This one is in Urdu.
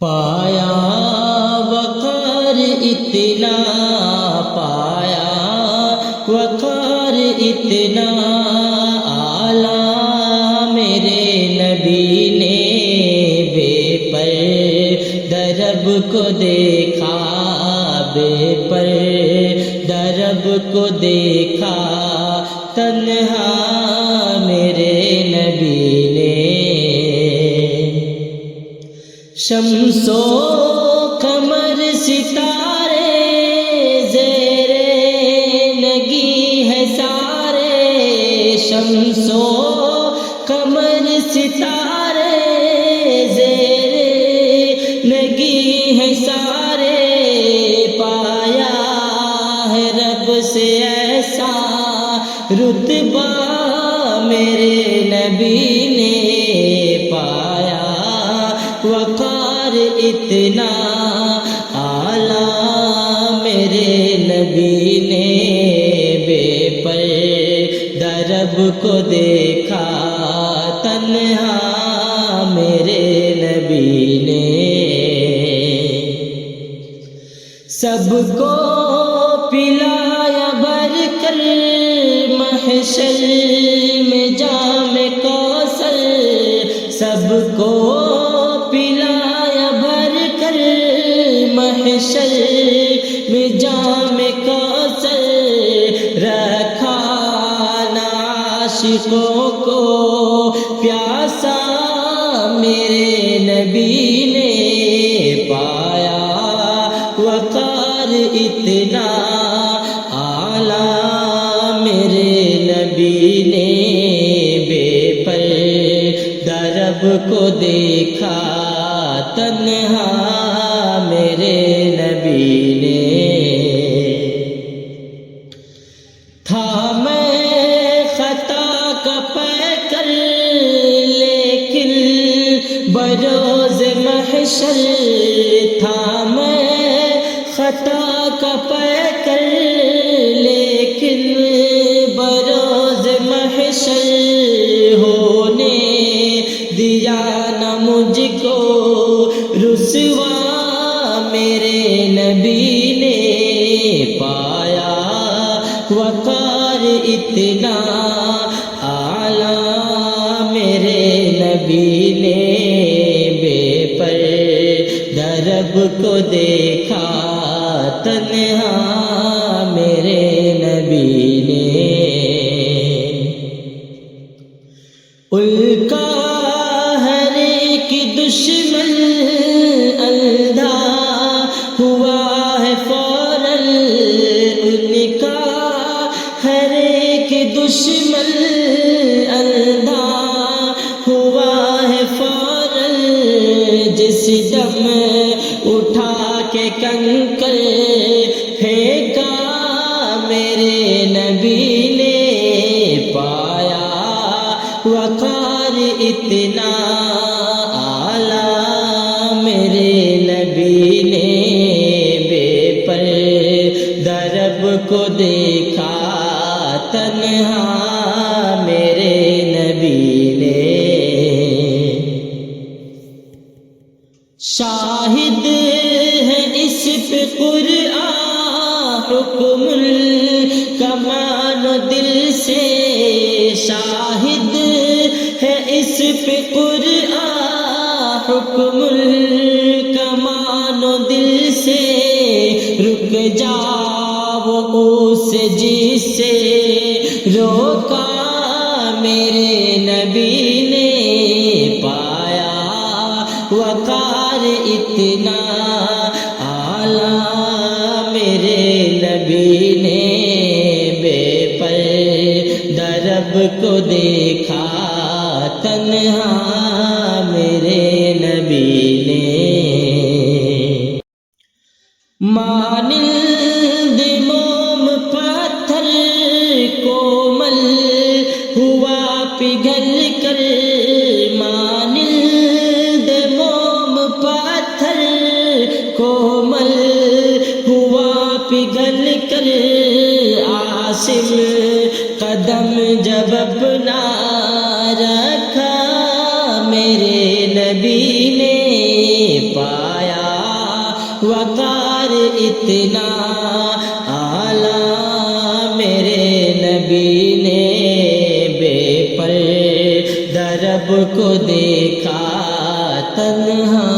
پایا وقار اتنا، پایا وقار اتنا اعلیٰ میرے نبی نے، بے پردہ رب کو دیکھا، بے پردہ رب کو دیکھا تنہا میرے نبی نے۔ شمس و قمر ستارے زیر نگی ہے سارے، شمس و قمر ستارے زیر نگی ہے سارے، پایا ہے رب سے ایسا رتبہ میرے نبی نے، پایا وقار اتنا اعلیٰ میرے نبی نے، بے پردہ رب کو دیکھا تنہا میرے نبی نے۔ سب کو پلایا بھر کر محشر میں جام کوثر، سب کو پلایا بھر کر محشر میں جام کوثر، رکھا عاشقوں کو پیاسا میرے نبی نے، پایا وقار اتنا اعلیٰ میرے نبی نے، بے پردہ رب کو دیکھا تنہا میرے نبی نے۔ تھا میں خطا کا پیکر لیکن بروز محشر، تھا میں خطا کا پیکر لیکن بروز محشر، ہونے دیا نہ مجھ کو رسوا میرے نبی نے، پایا وقار اتنا اعلیٰ میرے نبی نے، بے پردہ رب کو دیکھا تنہا میرے نبی نے۔ الکا ہر ایک دشمن اندھا ہوا ہے فوراً، ان کا ہر ایک دشمن اندھا ہوا ہے فوراً، جس دم اٹھا کے کنکر پھینکا میرے نبی نے، پایا وقار اتنا اعلیٰ میرے نبی نے، بے پردہ رب کو دیکھا تنہا میرے نبی نے۔ شاہد ہے اس پہ قرآن حکم الکمان دل سے، شاہد ہے اس پہ قرآن حکم الکمان دل سے، رک جاؤ اس جس سے روکا میرے نبی نے، پایا وقار اتنا اعلیٰ میرے نبی نے، بے پردہ رب کو دیکھا تنہا میرے نبی نے۔ مانند موم پتھر کومل ہوا پگھل کر، مانند موم پتھر کومل ہوا پگھل کر، عاصم قدم جب اپنا رکھا میرے نبی نے، پایا اتنا اعلیٰ میرے نبی نے بے پردہ رب کو دیکھا تنہا